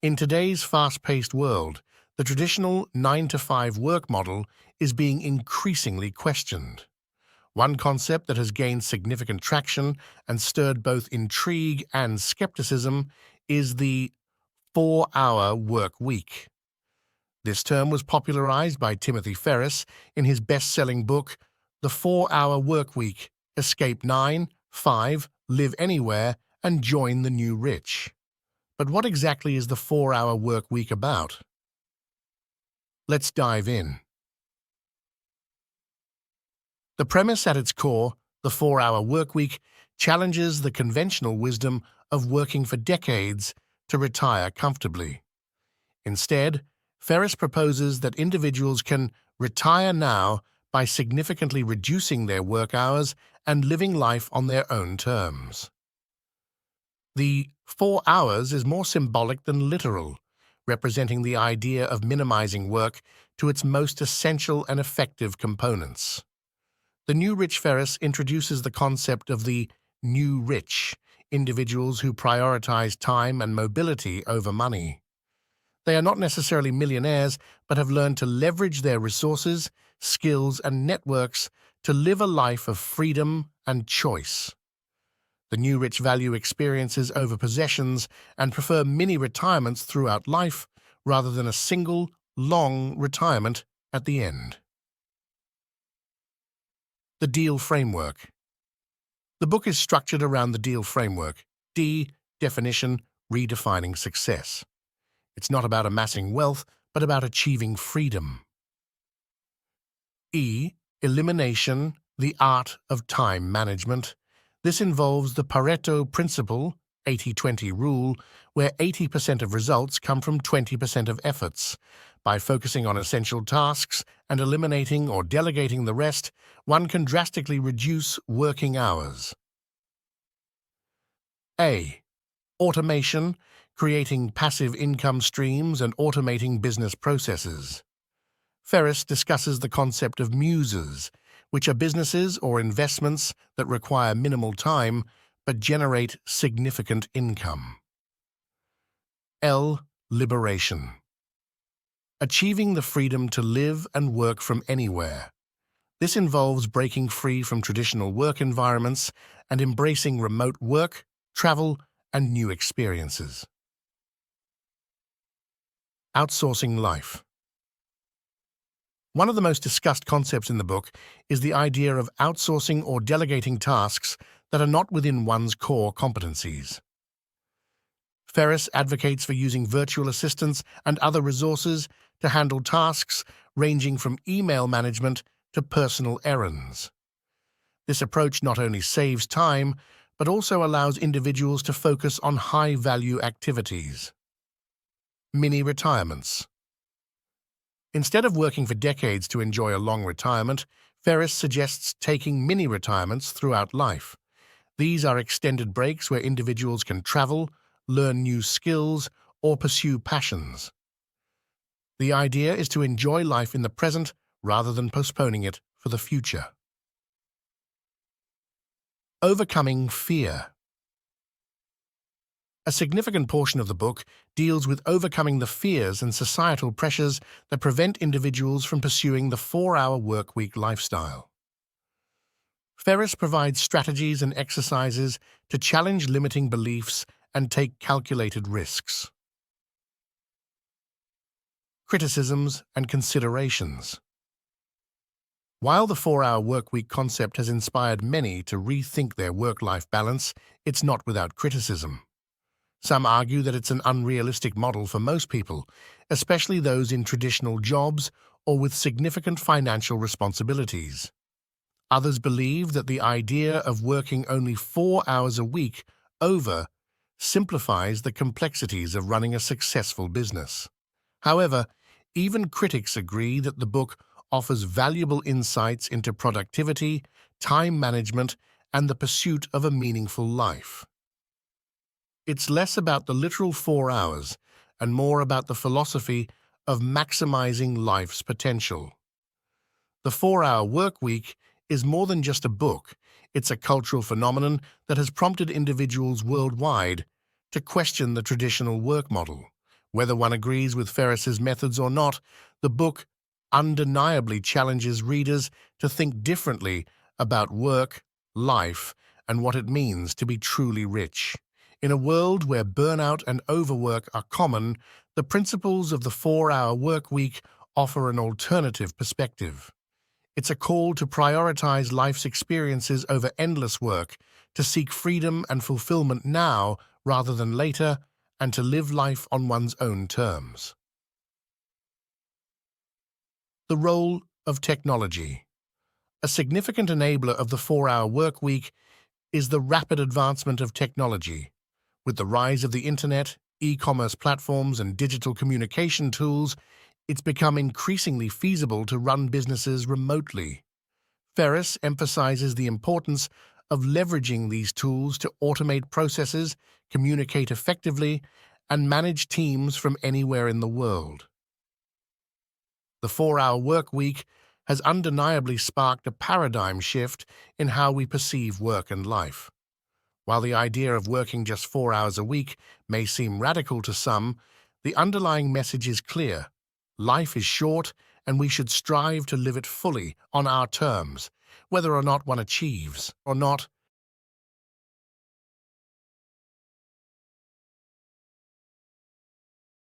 In today's fast-paced world, the traditional 9-to-5 work model is being increasingly questioned. One concept that has gained significant traction and stirred both intrigue and skepticism is the 4-hour work week. This term was popularized by Timothy Ferriss in his best-selling book, The 4-Hour Work Week: Escape 9, 5, Live Anywhere, and Join the New Rich. But what exactly is the 4-hour work week about? Let's dive in. The premise at its core, the 4-hour work week, challenges the conventional wisdom of working for decades to retire comfortably. Instead, Ferriss proposes that individuals can retire now by significantly reducing their work hours and living life on their own terms. The 4 hours is more symbolic than literal, representing the idea of minimizing work to its most essential and effective components. The New Rich Ferriss introduces the concept of the new rich, individuals who prioritize time and mobility over money. They are not necessarily millionaires, but have learned to leverage their resources, skills, and networks to live a life of freedom and choice. The new rich value experiences over possessions and prefer mini-retirements throughout life rather than a single, long retirement at the end. The Deal Framework. The book is structured around the Deal Framework. D, definition, redefining success. It's not about amassing wealth, but about achieving freedom. E, elimination, the art of time management. This involves the Pareto principle, 80-20 rule, where 80% of results come from 20% of efforts. By focusing on essential tasks and eliminating or delegating the rest, one can drastically reduce working hours. A, automation, creating passive income streams and automating business processes. Ferriss discusses the concept of muses, which are businesses or investments that require minimal time but generate significant income. L, liberation. Achieving the freedom to live and work from anywhere. This involves breaking free from traditional work environments and embracing remote work, travel, and new experiences. Outsourcing life. One of the most discussed concepts in the book is the idea of outsourcing or delegating tasks that are not within one's core competencies. Ferriss advocates for using virtual assistants and other resources to handle tasks ranging from email management to personal errands. This approach not only saves time, but also allows individuals to focus on high-value activities. Mini-retirements. Instead of working for decades to enjoy a long retirement, Ferriss suggests taking mini-retirements throughout life. These are extended breaks where individuals can travel, learn new skills, or pursue passions. The idea is to enjoy life in the present rather than postponing it for the future. Overcoming fear. A significant portion of the book deals with overcoming the fears and societal pressures that prevent individuals from pursuing the 4-hour workweek lifestyle. Ferriss provides strategies and exercises to challenge limiting beliefs and take calculated risks. Criticisms and considerations. While the 4-hour workweek concept has inspired many to rethink their work-life balance, it's not without criticism. Some argue that it's an unrealistic model for most people, especially those in traditional jobs or with significant financial responsibilities. Others believe that the idea of working only 4 hours a week simplifies the complexities of running a successful business. However, even critics agree that the book offers valuable insights into productivity, time management, and the pursuit of a meaningful life. It's less about the literal 4 hours and more about the philosophy of maximizing life's potential. The 4-hour workweek is more than just a book. It's a cultural phenomenon that has prompted individuals worldwide to question the traditional work model, Whether one agrees with Ferriss's methods or not, the book undeniably challenges readers to think differently about work, life, and what it means to be truly rich. In a world where burnout and overwork are common, the principles of the 4-hour work week offer an alternative perspective. It's a call to prioritize life's experiences over endless work, to seek freedom and fulfillment now rather than later, and to live life on one's own terms. The role of technology. A significant enabler of the 4-hour work week is the rapid advancement of technology. With the rise of the internet, e-commerce platforms, and digital communication tools, it's become increasingly feasible to run businesses remotely. Ferriss emphasizes the importance of leveraging these tools to automate processes, communicate effectively, and manage teams from anywhere in the world. The 4-hour work week has undeniably sparked a paradigm shift in how we perceive work and life. While the idea of working just 4 hours a week may seem radical to some, the underlying message is clear. Life is short, and we should strive to live it fully on our terms, whether or not one achieves or not.